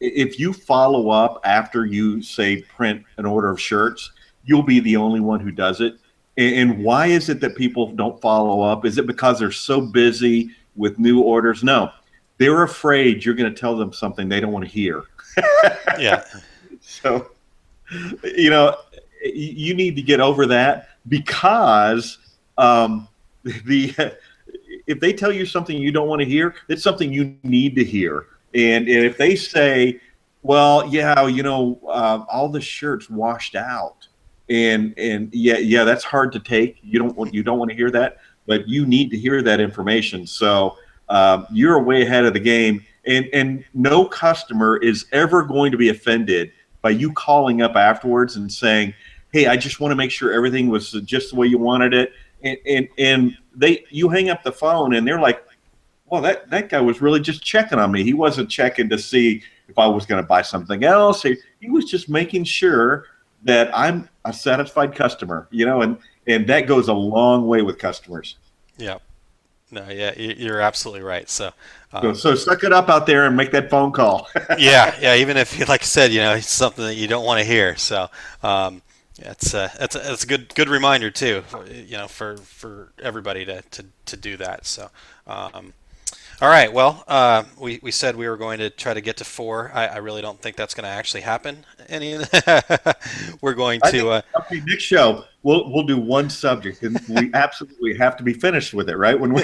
if you follow up after you, say, print an order of shirts, you'll be the only one who does it. And why is it that people don't follow up? Is it because they're so busy with new orders? No, they're afraid you're going to tell them something they don't want to hear. Yeah. So, you know, you need to get over that because the if they tell you something you don't want to hear, it's something you need to hear. And if they say, "Well, yeah, all the shirts washed out," and yeah, that's hard to take. You don't want to hear that, but you need to hear that information. So you're way ahead of the game, and no customer is ever going to be offended by you calling up afterwards and saying, "Hey, I just want to make sure everything was just the way you wanted it." And you hang up the phone and they're like, "Well, that guy was really just checking on me. He wasn't checking to see if I was going to buy something else. He was just making sure that I'm a satisfied customer." And that goes a long way with customers. Yeah. No, yeah, you're absolutely right. So, So, um, so suck it up out there and make that phone call. yeah, yeah. Even if, like I said, it's something that you don't want to hear. So, yeah, it's a good reminder too. For everybody to do that. So, um, all right. Well, we said we were going to try to get to four. I really don't think that's going to actually happen. We're going I think to. okay, next show we'll do one subject, and we absolutely have to be finished with it, right? When we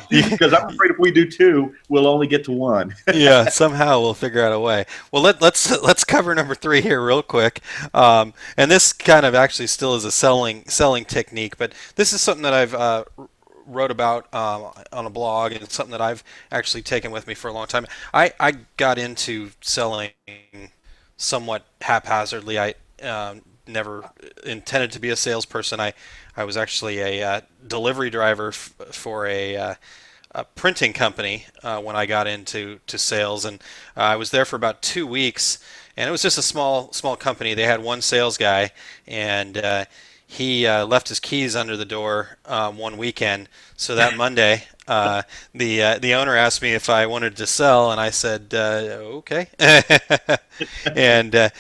because I'm afraid if we do two, we'll only get to one. Yeah, somehow we'll figure out a way. Well, let's cover number three here real quick. And this kind of actually still is a selling technique, but this is something that I've wrote about on a blog, and it's something that I've actually taken with me for a long time. I got into selling somewhat haphazardly. I never intended to be a salesperson. I was actually a delivery driver for a printing company when I got into sales, and I was there for about 2 weeks. And it was just a small company. They had one sales guy, and he left his keys under the door one weekend. So that Monday, the owner asked me if I wanted to sell, and I said okay, and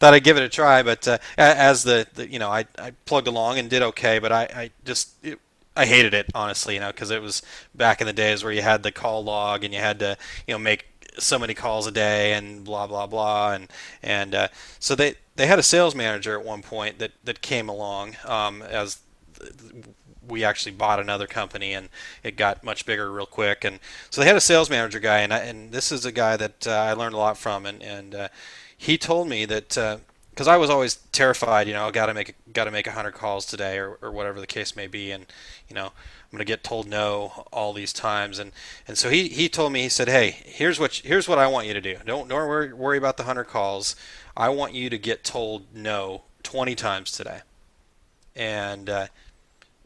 thought I'd give it a try. But as I plugged along and did okay, but I hated it honestly, because it was back in the days where you had the call log and you had to, make so many calls a day and blah blah blah, and so they had a sales manager at one point that came along as we actually bought another company and it got much bigger real quick, and so they had a sales manager guy, and this is a guy that I learned a lot from, and he told me that because I was always terrified, got to make 100 calls today or whatever the case may be, and I'm going to get told no all these times, and so he told me, he said, hey, here's what I want you to do. Don't worry about the 100 calls. I want you to get told no 20 times today, and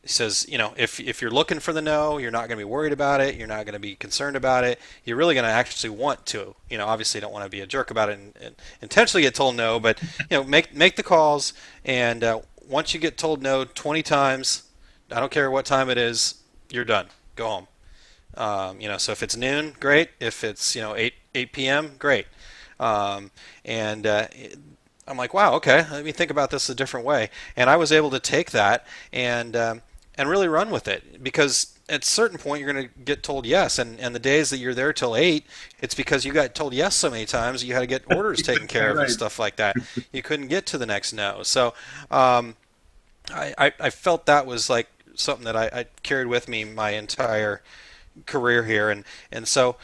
he says, if you're looking for the no, you're not going to be worried about it. You're not going to be concerned about it. You're really going to actually want to. Obviously, you don't want to be a jerk about it and intentionally get told no, but make the calls. And once you get told no 20 times, I don't care what time it is, you're done. Go home. So if it's noon, great. If it's 8 p.m., great. And I'm like, wow, okay. Let me think about this a different way. And I was able to take that and really run with it, because at a certain point you're going to get told yes, and the days that you're there till 8, it's because you got told yes so many times you had to get orders taken care of Right. and stuff like that. You couldn't get to the next no. So I felt that was like something that I carried with me my entire career here, and so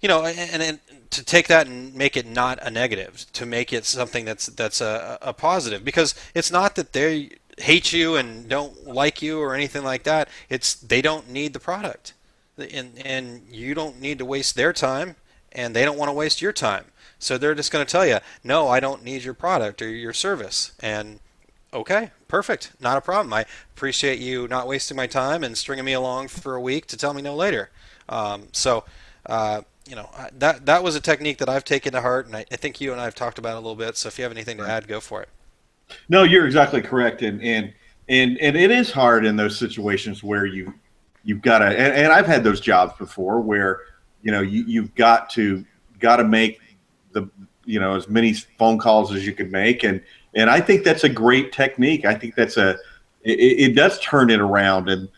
and to take that and make it not a negative, to make it something that's a positive, because it's not that they hate you and don't like you or anything like that. It's they don't need the product, and you don't need to waste their time, and they don't want to waste your time. So they're just going to tell you, no, I don't need your product or your service, and okay, perfect, not a problem. I appreciate you not wasting my time and stringing me along for a week to tell me no later. So. That was a technique that I've taken to heart, and I think you and I have talked about it a little bit. So if you have anything to Right. add, go for it. No, you're exactly correct, and it is hard in those situations where you've got to, and I've had those jobs before where you've got to make the as many phone calls as you can make, and I think that's a great technique. I think it does turn it around, and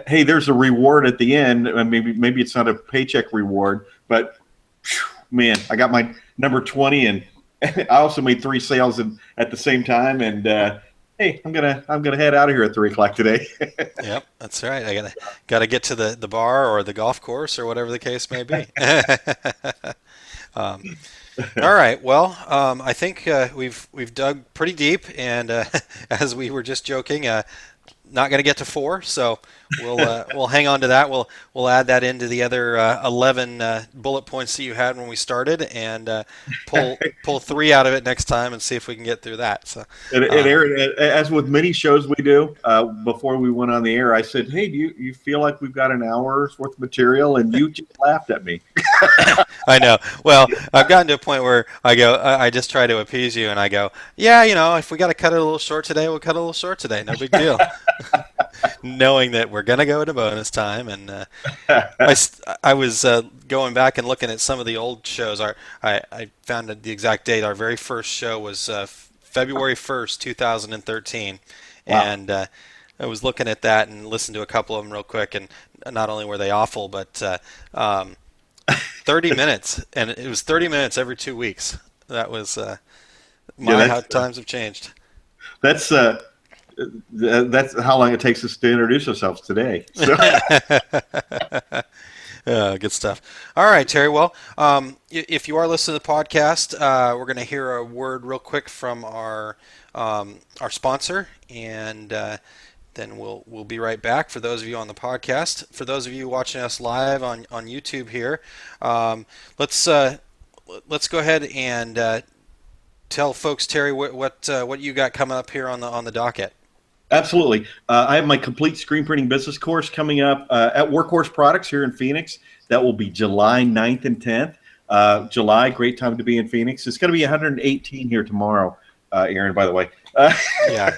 hey, there's a reward at the end. And maybe it's not a paycheck reward, but phew, man, I got my number 20, and I also made 3 sales at the same time. And hey, I'm gonna head out of here at 3 o'clock today. Yep, that's right. I gotta get to the bar or the golf course or whatever the case may be. um, all right. Well, I think we've dug pretty deep, and as we were just joking, not going to get to 4, so we'll hang on to that. We'll add that into the other 11 bullet points that you had when we started, and pull 3 out of it next time, and see if we can get through that. So, And Aaron, as with many shows we do, before we went on the air, I said, "Hey, do you feel like we've got an hour's worth of material?" And you just laughed at me. I know. Well, I've gotten to a point where I just try to appease you, and I go, yeah, if we got to cut it a little short today, we'll cut it a little short today. No big deal. Knowing that we're gonna go into bonus time, and I was going back and looking at some of the old shows. I found that the exact date. Our very first show was February 1st, 2013, Wow. and I was looking at that and listened to a couple of them real quick, and not only were they awful, but 30 minutes, and it was 30 minutes every 2 weeks. That was Yeah, my how times have changed. that's that's how long it takes us to introduce ourselves today. So Good stuff. All right, Terry. Well, if you are listening to the podcast, we're going to hear a word real quick from our sponsor, and then we'll be right back. For those of you on the podcast, for those of you watching us live on YouTube here, let's go ahead and tell folks, Terry, what you got coming up here on the docket. absolutely, I have my complete screen printing business course coming up at Workhorse Products here in Phoenix. That will be July 9th and 10th. July, great time to be in Phoenix. It's going to be 118 here tomorrow, Aaron, by the way. Yeah.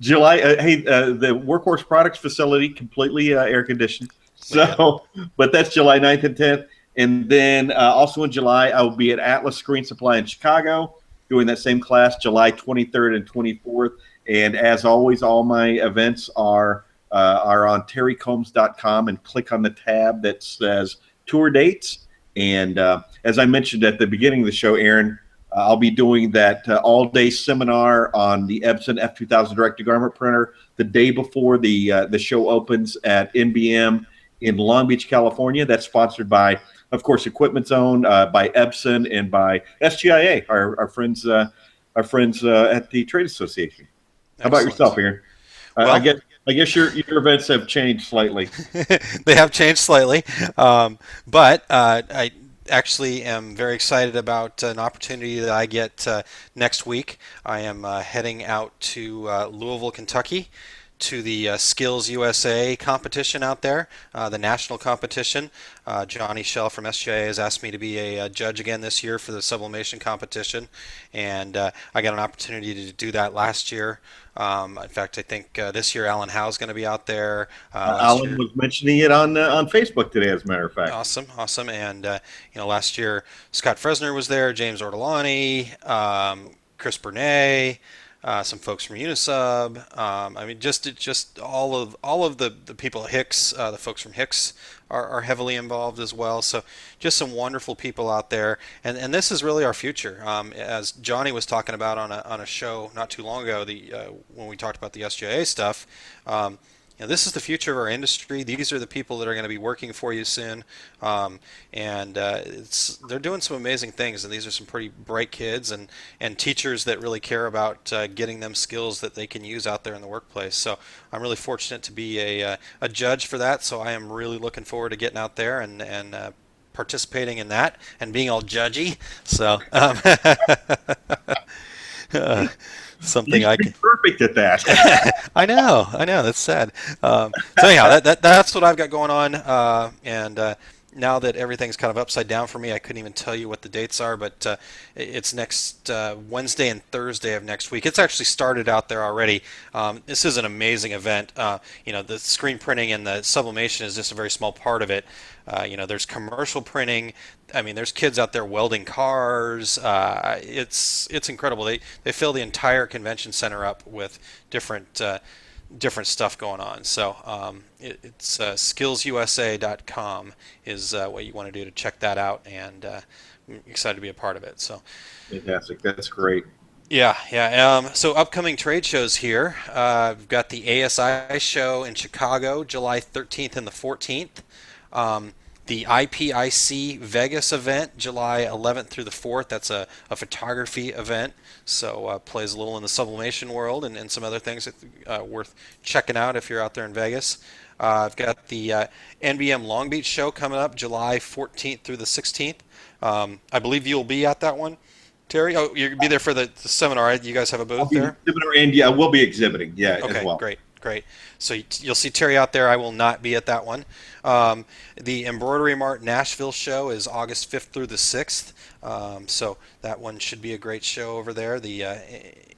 July, the Workhorse Products facility, completely air conditioned. So, but that's July 9th and 10th. And then also in July, I will be at Atlas Screen Supply in Chicago doing that same class, July 23rd and 24th. And as always, all my events are on terrycombs.com, and click on the tab that says tour dates. And as I mentioned at the beginning of the show, Aaron, I'll be doing that all-day seminar on the Epson F2000 direct-to-garment printer the day before the show opens at NBM in Long Beach, California. That's sponsored by, of course, Equipment Zone, by Epson, and by SGIA, our friends at the Trade Association. How about Excellent. yourself, Aaron? I Well, guess your events have changed slightly. they have changed slightly, but I actually am very excited about an opportunity that I get next week. I am heading out to Louisville, Kentucky, to the Skills USA competition out there, the national competition. Johnny Shell from SGA has asked me to be a judge again this year for the sublimation competition, and I got an opportunity to do that last year. In fact, I think this year Alan Howe is going to be out there. Last Alan year, was mentioning it on Facebook today, as a matter of fact. awesome, awesome, and last year Scott Fresner was there, James Ortolani, Chris Bernay, some folks from Unisub. I mean, just all of the people at Hicks, the folks from Hicks are heavily involved as well. So just some wonderful people out there, and this is really our future. As Johnny was talking about on a show not too long ago, when we talked about the SJA stuff. This is the future of our industry. These are the people that are going to be working for you soon, and they're doing some amazing things. And these are some pretty bright kids and teachers that really care about getting them skills that they can use out there in the workplace. So I'm really fortunate to be a judge for that. So I am really looking forward to getting out there and participating in that and being all judgy. So something You'd I be can. perfect at that. I know. That's sad. So anyhow, that's what I've got going on. And now that everything's kind of upside down for me, I couldn't even tell you what the dates are. But it's next Wednesday and Thursday of next week. It's actually started out there already. This is an amazing event. The screen printing and the sublimation is just a very small part of it. There's commercial printing. I mean, there's kids out there welding cars. It's incredible. They fill the entire convention center up with different different stuff going on. So it's skillsusa.com is what you want to do to check that out, and I'm excited to be a part of it. So Fantastic. That's great. yeah, yeah. So upcoming trade shows here. We've got the ASI show in Chicago, July 13th and the 14th. The IPIC Vegas event, July 11th through the 4th. That's a photography event. So plays a little in the sublimation world and some other things that worth checking out if you're out there in Vegas. I've got the NBM Long Beach show coming up July 14th through the 16th. I believe you'll be at that one. Terry, oh, you'll be there for the seminar, right? You guys have a I'll booth be an there? exhibitor, and yeah, we'll be exhibiting, yeah, as Okay, well. great, great. So you'll see Terry out there. I will not be at that one. The Embroidery Mart Nashville show is August 5th through the 6th. So that one should be a great show over there. The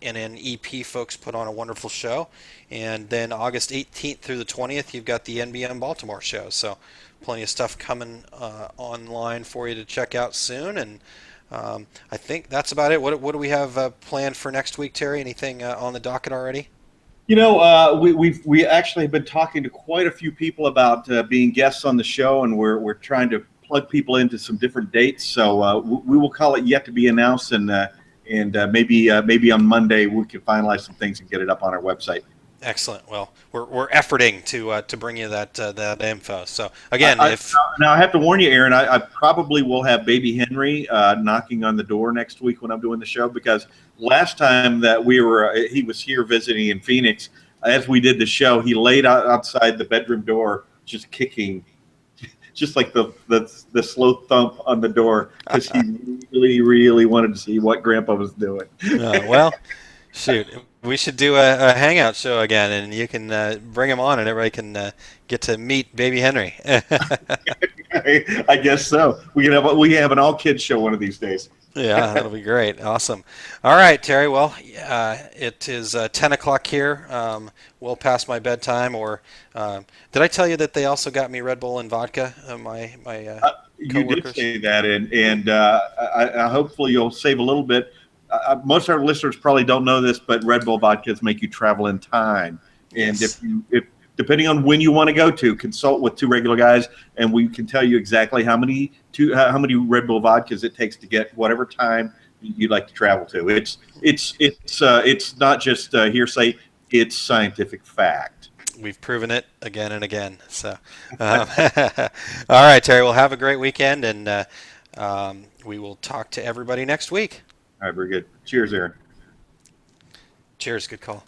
NNEP folks put on a wonderful show. And then August 18th through the 20th, you've got the NBM Baltimore show. So plenty of stuff coming online for you to check out soon. And I think that's about it. What do we have planned for next week, Terry? Anything on the docket already? We actually have been talking to quite a few people about being guests on the show, and we're trying to plug people into some different dates. So we will call it yet to be announced, and maybe on Monday we can finalize some things and get it up on our website. Excellent. Well, we're efforting to bring you that info. So again, I, if now I have to warn you, Aaron. I probably will have Baby Henry knocking on the door next week when I'm doing the show, because last time that he was here visiting in Phoenix. As we did the show, he laid outside the bedroom door, just kicking, just like the slow thump on the door, because he really, really wanted to see what Grandpa was doing. well, shoot, we should do a hangout show again, and you can bring him on, and everybody can get to meet Baby Henry. I guess so. We have an all kids show one of these days. Yeah, that'll be great. Awesome. All right, Terry. Well, it is 10 o'clock here. Well past my bedtime. Or did I tell you that they also got me Red Bull and vodka? My You did coworkers. say that, and I hopefully you'll save a little bit. Most of our listeners probably don't know this, but Red Bull vodkas make you travel in time. And Yes. if depending on when you want to go to, consult with two regular guys, and we can tell you exactly how many Red Bull vodkas it takes to get whatever time you'd like to travel to. It's not just hearsay; it's scientific fact. We've proven it again and again. So, all right, Terry. Well, have a great weekend, and we will talk to everybody next week. All right, very good. Cheers, Aaron. Cheers. Good call.